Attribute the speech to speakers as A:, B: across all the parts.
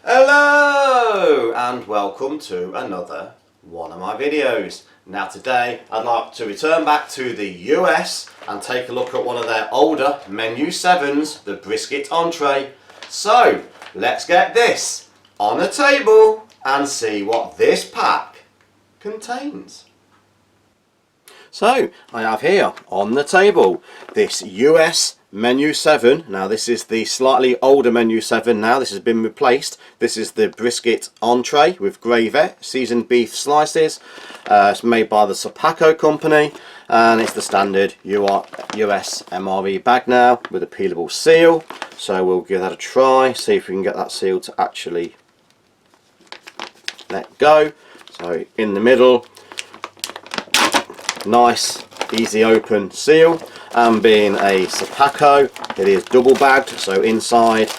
A: Hello and welcome to another one of my videos. Now today I'd like to return back to the US and take a look at one of their older menu 7s, the brisket entree. So let's get this on the table and see what this pack contains. So I have here on the table this US menu 7. Now this is the slightly older menu 7 now. This has been replaced. This is the brisket entree with gravy, seasoned beef slices. It's made by the Sopaco company and it's the standard US MRE bag now with a peelable seal. So we'll give that a try, see if we can get that seal to actually let go. So in the middle, nice easy open seal, and being a Sopaco it is double bagged, so inside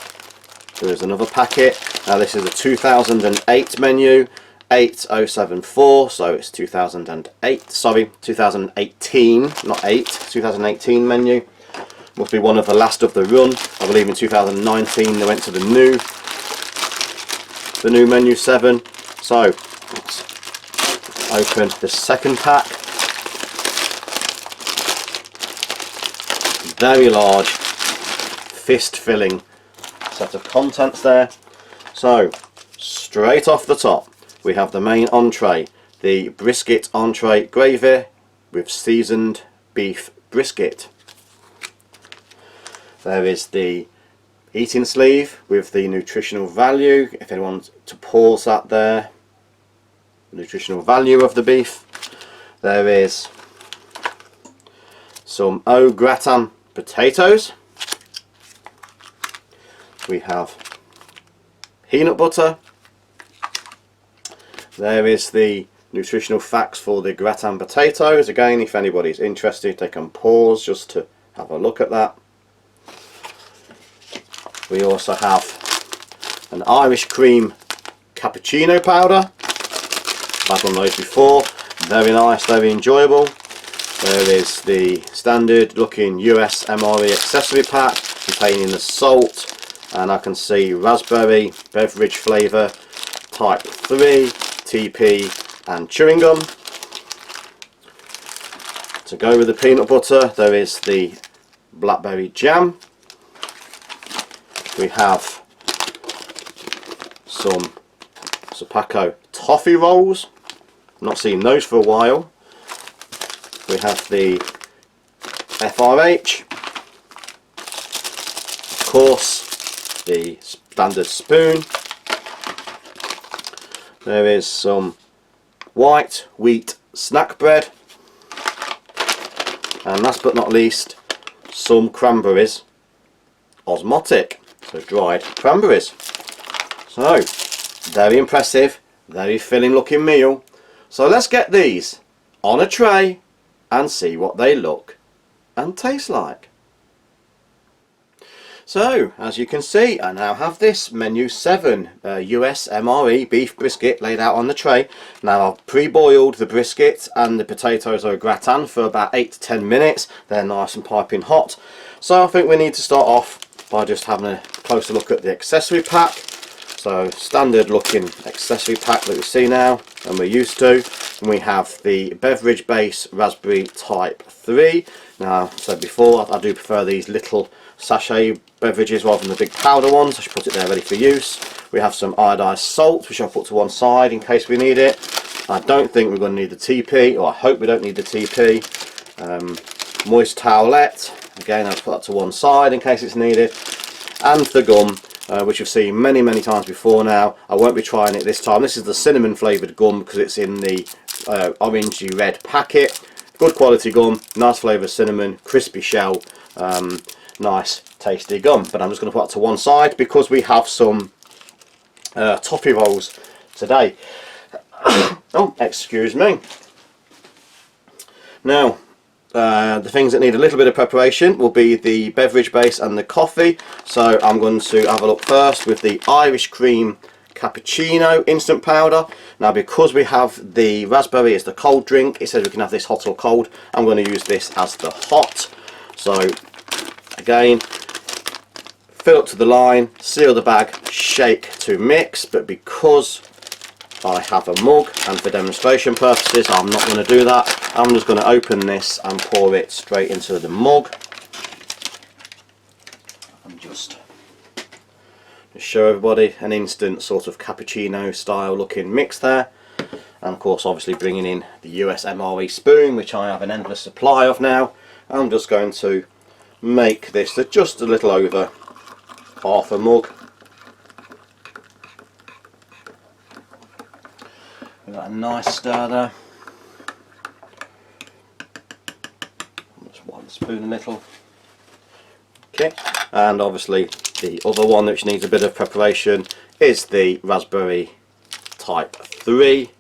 A: there is another packet. Now this is a 2008 menu 8074, so it's 2018, not 8, 2018 menu. Must be one of the last of the run. I believe in 2019 they went to the new menu 7. So let's open the second pack. Very large, fist-filling set of contents there. So straight off the top we have the main entree, the brisket entree gravy with seasoned beef brisket. There is the eating sleeve with the nutritional value, if anyone wants to pause that there, nutritional value of the beef. There is some au gratin potatoes. We have peanut butter. There is the nutritional facts for the gratin potatoes. Again, if anybody's interested, they can pause just to have a look at that. We also have an Irish cream cappuccino powder. I've done those before. Very nice, very enjoyable. There is the standard looking US MRE accessory pack containing the salt, and I can see raspberry, beverage flavour, type 3, TP and chewing gum. To go with the peanut butter there is the blackberry jam. We have some Sopaco toffee rolls. Not seen those for a while. We have the FRH, of course the standard spoon. There is some white wheat snack bread, and last but not least some cranberries, osmotic, so dried cranberries. So very impressive, very filling looking meal. So let's get these on a tray and see what they look and taste like. So as you can see, I now have this menu 7 US MRE beef brisket laid out on the tray. Now I've pre-boiled the brisket and the potatoes au gratin for about 8 to 10 minutes. They're nice and piping hot. So I think we need to start off by just having a closer look at the accessory pack. So standard looking accessory pack that we see now and we're used to. And we have the beverage base raspberry type 3. Now, I said before, I do prefer these little sachet beverages rather than the big powder ones. I should put it there ready for use. We have some iodized salt, which I'll put to one side in case we need it. I don't think we're going to need the TP, or I hope we don't need the TP. Moist towelette, again I'll put that to one side in case it's needed. And the gum, which you've seen many times before now. I won't be trying it this time. This is the cinnamon flavoured gum because it's in the orangey red packet. Good quality gum, nice flavour of cinnamon, crispy shell, nice tasty gum. But I'm just going to put that to one side because we have some toffee rolls today. Oh, excuse me. Now the things that need a little bit of preparation will be the beverage base and the coffee. So I'm going to have a look first with the Irish cream cappuccino instant powder. Now because we have the raspberry as the cold drink, it says we can have this hot or cold. I'm going to use this as the hot. So again, fill up to the line, seal the bag, shake to mix, but because I have a mug and for demonstration purposes I'm not going to do that. I'm just going to open this and pour it straight into the mug and just show everybody an instant sort of cappuccino style looking mix there. And of course obviously bringing in the US MRE spoon, which I have an endless supply of now. I'm just going to make this just a little over half a mug. We've got a nice stir there. Just one spoon a little. Okay, and obviously the other one which needs a bit of preparation is the raspberry type 3.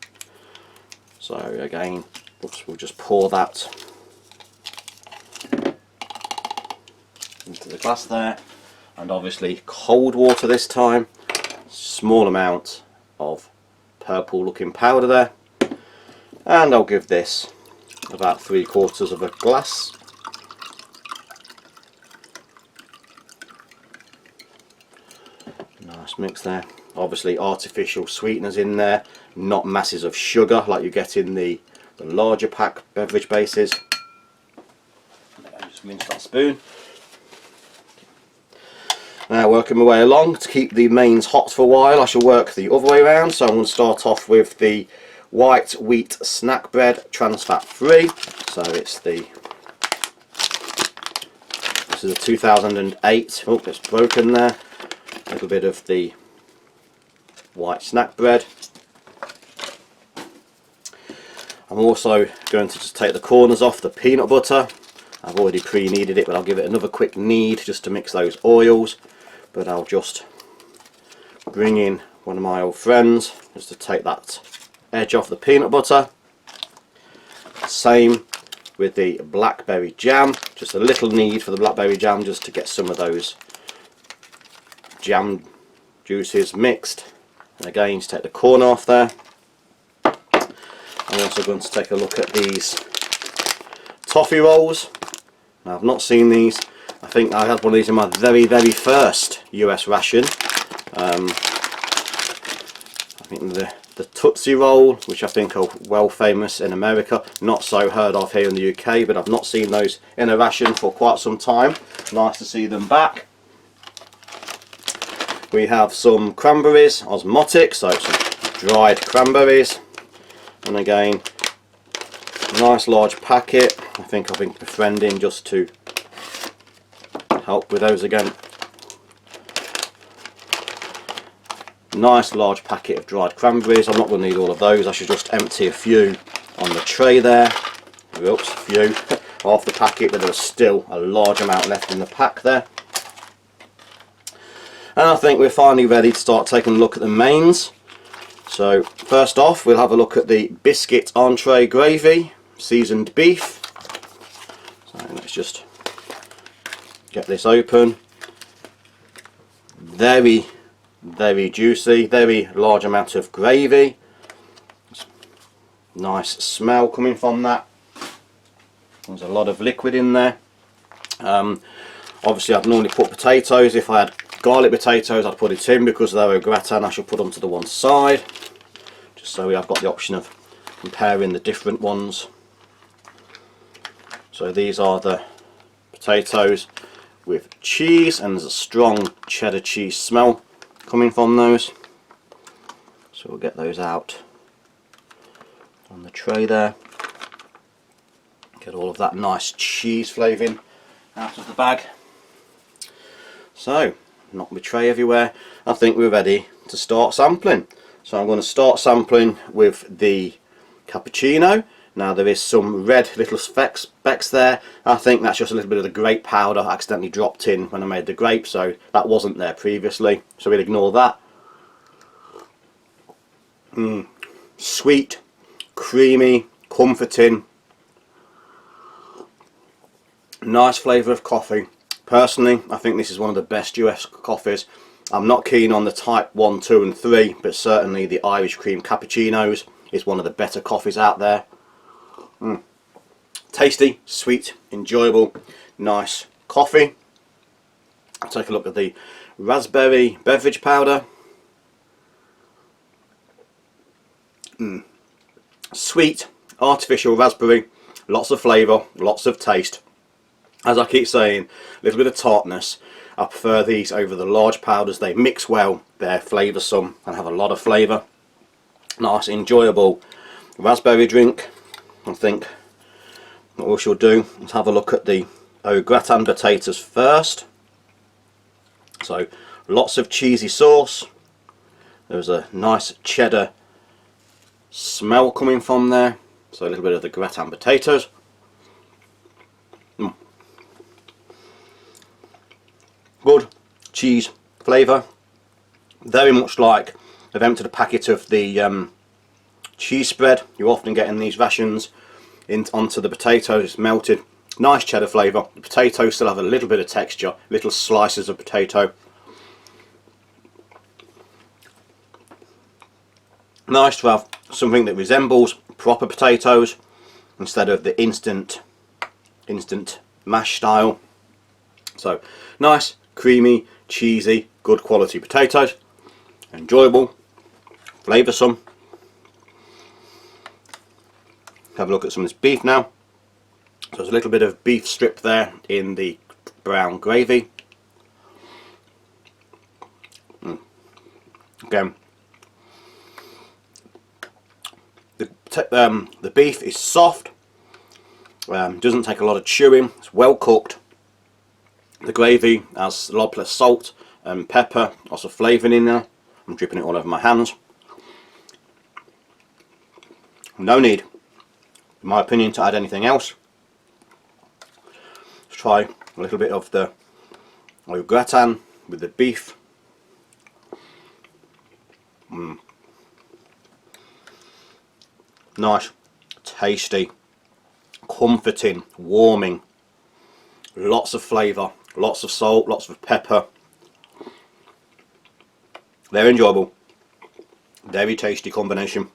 A: So again, we'll just pour that into the glass there, and obviously cold water this time, small amount of purple looking powder there, and I'll give this about 3/4 of a glass. Nice mix there. Obviously artificial sweeteners in there, not masses of sugar like you get in the larger pack beverage bases. Just rinse that spoon. Now working my way along, to keep the mains hot for a while I shall work the other way around. So I'm going to start off with the white wheat snack bread, trans fat free. So it's this is a 2008. Oh, it's broken there. A little bit of the white snack bread. I'm also going to just take the corners off the peanut butter. I've already pre-kneaded it, but I'll give it another quick knead just to mix those oils. But I'll just bring in one of my old friends just to take that edge off the peanut butter. Same with the blackberry jam, just a little knead for the blackberry jam just to get some of those jam juices mixed. And again, just take the corner off there. I'm also going to take a look at these toffee rolls. Now, I've not seen these. I think I had one of these in my very first US ration. I think the Tootsie Roll, which I think are well famous in America, not so heard of here in the UK, but I've not seen those in a ration for quite some time. Nice to see them back. We have some cranberries, osmotic, so some dried cranberries, and again, nice large packet. I think I've been befriending just to help with those again. Nice large packet of dried cranberries. I'm not going to need all of those. I should just empty a few on the tray there. Oops, a few. Half the packet, but there's still a large amount left in the pack there. And I think we're finally ready to start taking a look at the mains. So first off, we'll have a look at the Brisket Entree gravy, seasoned beef. So let's just get this open. Very juicy, very large amount of gravy. Nice smell coming from that. There's a lot of liquid in there. Obviously I'd normally put potatoes. If I had garlic potatoes I'd put it in, because they're a gratin I shall put them to the one side, just so we have got the option of comparing the different ones. So these are the potatoes with cheese, and there's a strong cheddar cheese smell coming from those. So we'll get those out on the tray there. Get all of that nice cheese flavouring out of the bag. So, knock my tray everywhere. I think we're ready to start sampling. So I'm going to start sampling with the cappuccino. Now there is some red little specks there. I think that's just a little bit of the grape powder I accidentally dropped in when I made the grape, so that wasn't there previously, so we'll ignore that. Sweet, creamy, comforting, nice flavour of coffee. Personally, I think this is one of the best US coffees. I'm not keen on the type 1, 2 and 3, but certainly the Irish cream cappuccinos is one of the better coffees out there. Tasty, sweet, enjoyable, nice coffee. Take a look at the raspberry beverage powder. Sweet, artificial raspberry, lots of flavour, lots of taste. As I keep saying, a little bit of tartness. I prefer these over the large powders. They mix well, they're flavoursome and have a lot of flavour. Nice, enjoyable raspberry drink. I think what we shall do is have a look at the au gratin potatoes first. So lots of cheesy sauce. There's a nice cheddar smell coming from there. So a little bit of the gratin potatoes. Good cheese flavour. Very much like I've emptied a packet of the cheese spread you often get in these rations onto the potatoes. It's melted. Nice cheddar flavour. The potatoes still have a little bit of texture, little slices of potato. Nice to have something that resembles proper potatoes instead of the instant mash style. So nice, creamy, cheesy, good quality potatoes. Enjoyable, flavoursome. Have a look at some of this beef now. So there's a little bit of beef strip there in the brown gravy. Again, the beef is soft, doesn't take a lot of chewing, it's well cooked. The gravy has a lot of salt and pepper, lots of flavour in there. I'm dripping it all over my hands. No need, in my opinion, to add anything else. Let's try a little bit of the au gratin with the beef. Nice, tasty, comforting, warming, lots of flavour, lots of salt, lots of pepper. They're enjoyable, very tasty combination.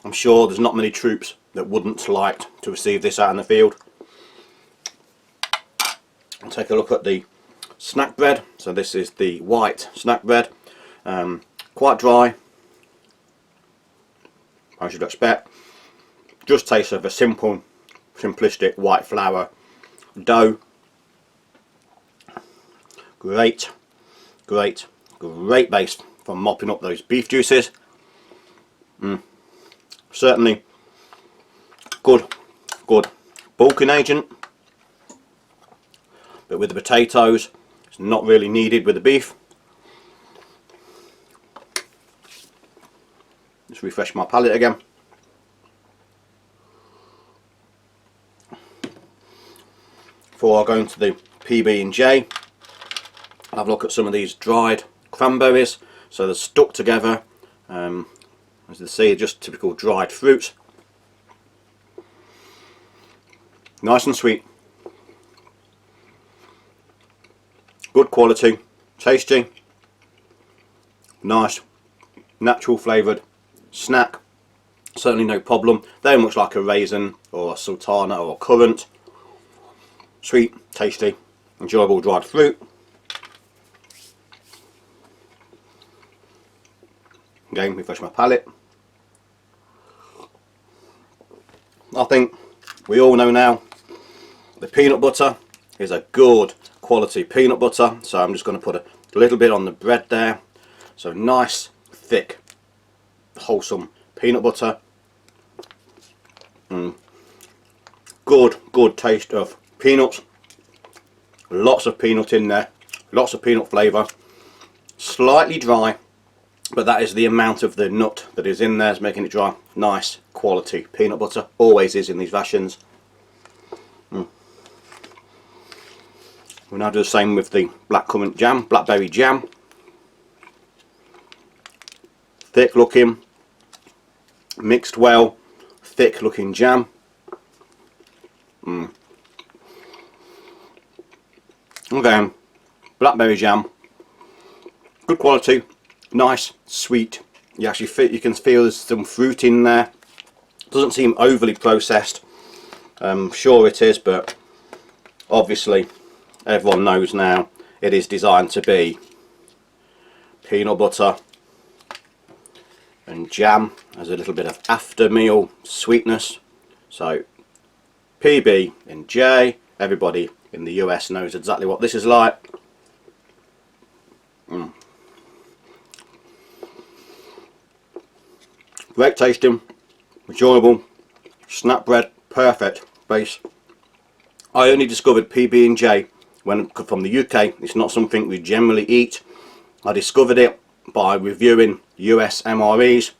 A: I'm sure there's not many troops that wouldn't like to receive this out in the field. I'll take a look at the snack bread. So this is the white snack bread, quite dry, as you'd expect. Just tastes of a simple, simplistic white flour dough. Great base for mopping up those beef juices. Certainly good bulking agent, but with the potatoes it's not really needed with the beef. Just refresh my palate again. Before I go into the PB&J, I'll have a look at some of these dried cranberries. So they're stuck together, as you see, just typical dried fruit. Nice and sweet, good quality, tasty, nice, natural flavoured snack. Certainly no problem. Very much like a raisin or a sultana or a currant. Sweet, tasty, enjoyable dried fruit. Again, refresh my palate. I think we all know now the peanut butter is a good quality peanut butter, so I'm just going to put a little bit on the bread there. So nice, thick, wholesome peanut butter. Good taste of peanuts. Lots of peanut in there, lots of peanut flavour. Slightly dry, but that is the amount of the nut that is in there is making it dry. Nice quality peanut butter, always is in these rations. We'll now do the same with the blackcurrant jam, blackberry jam. Thick looking, mixed well, thick looking jam. Again, blackberry jam, good quality, nice, sweet. You can feel there's some fruit in there. Doesn't seem overly processed. I'm sure it is, but obviously everyone knows now it is designed to be peanut butter and jam as a little bit of after meal sweetness. So PB and J, everybody in the US knows exactly what this is like. Great tasting, enjoyable, snap bread, perfect base. I only discovered PB and J when from the UK. It's not something we generally eat. I discovered it by reviewing US MREs.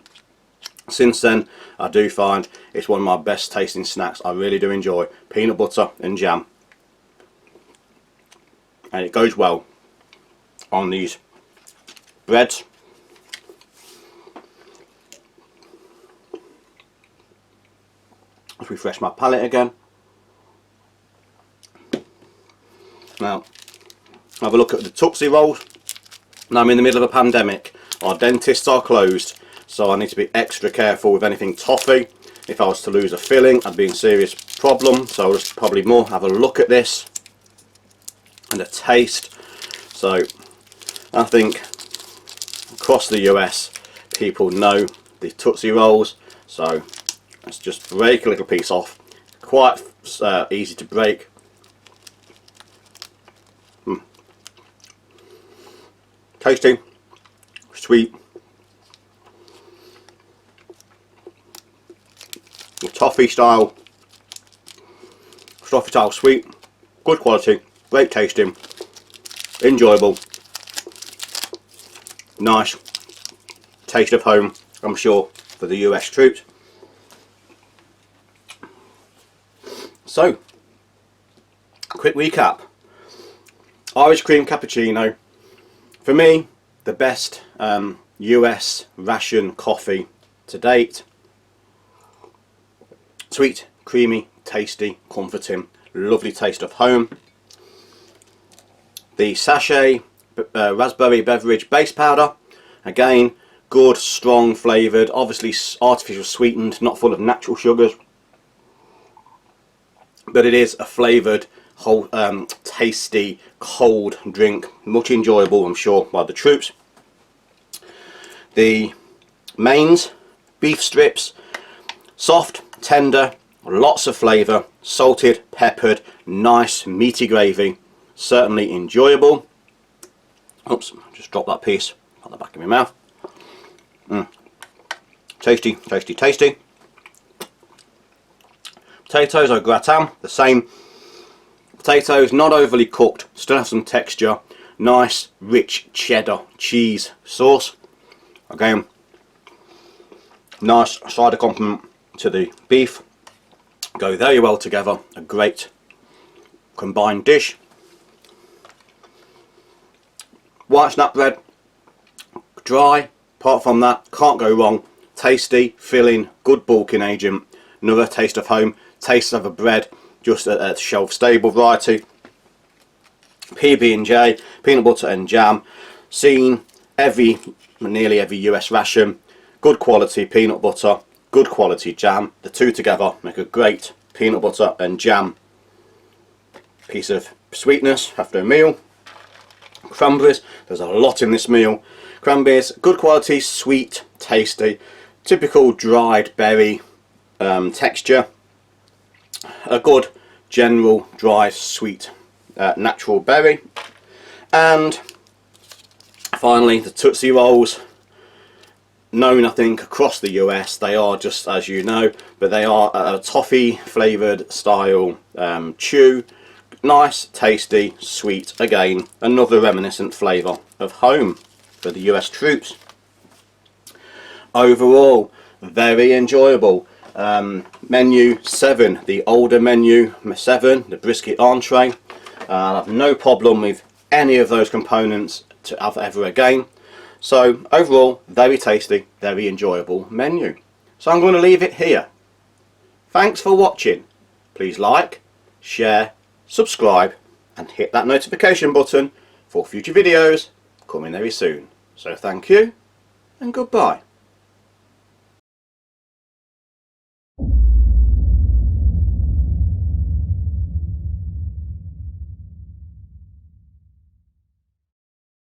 A: Since then, I do find it's one of my best tasting snacks. I really do enjoy peanut butter and jam, and it goes well on these breads. Let's refresh my palate again. Now, have a look at the Tootsie Rolls. Now I'm in the middle of a pandemic. Our dentists are closed, so I need to be extra careful with anything toffee. If I was to lose a filling, I'd be in serious problem. So I'll just probably more have a look at this and a taste. So I think across the US, people know the Tootsie Rolls. So let's just break a little piece off. Quite easy to break. Tasty, sweet, toffee style sweet, good quality, great tasting, enjoyable, nice taste of home, I'm sure, for the US troops. So, quick recap. Irish cream cappuccino, for me, the best US ration coffee to date. Sweet, creamy, tasty, comforting, lovely taste of home. The sachet raspberry beverage base powder, again, good, strong flavoured, obviously artificial sweetened, not full of natural sugars, but it is a flavoured, whole, tasty, cold drink, much enjoyable, I'm sure, by the troops. The mains, beef strips, soft, tender, lots of flavour, salted, peppered, nice, meaty gravy, certainly enjoyable. Oops, just dropped that piece on the back of my mouth. Tasty, tasty, tasty. Potatoes are gratin, the same. Potatoes not overly cooked, still have some texture. Nice, rich cheddar cheese sauce. Again, nice side accompaniment to the beef. Go very well together. A great combined dish. White snap bread, dry. Apart from that, can't go wrong. Tasty, filling, good bulking agent. Another taste of home. Taste of a bread, just a shelf stable variety. PB&J, peanut butter and jam, seen nearly every US ration. Good quality peanut butter, good quality jam. The two together make a great peanut butter and jam piece of sweetness after a meal. Cranberries, there's a lot in this meal. Cranberries, good quality, sweet, tasty, typical dried berry texture. A good general dry sweet natural berry. And finally the Tootsie Rolls, known I think across the US. They are, just as you know, but they are a toffee flavoured style chew. Nice, tasty, sweet, again another reminiscent flavour of home for the US troops. Overall, very enjoyable. Menu 7, the older menu 7, the brisket entree. I have no problem with any of those components to have ever again. So overall, very tasty, very enjoyable menu. So I'm going to leave it here. Thanks for watching. Please like, share, subscribe and hit that notification button for future videos coming very soon. So thank you and goodbye.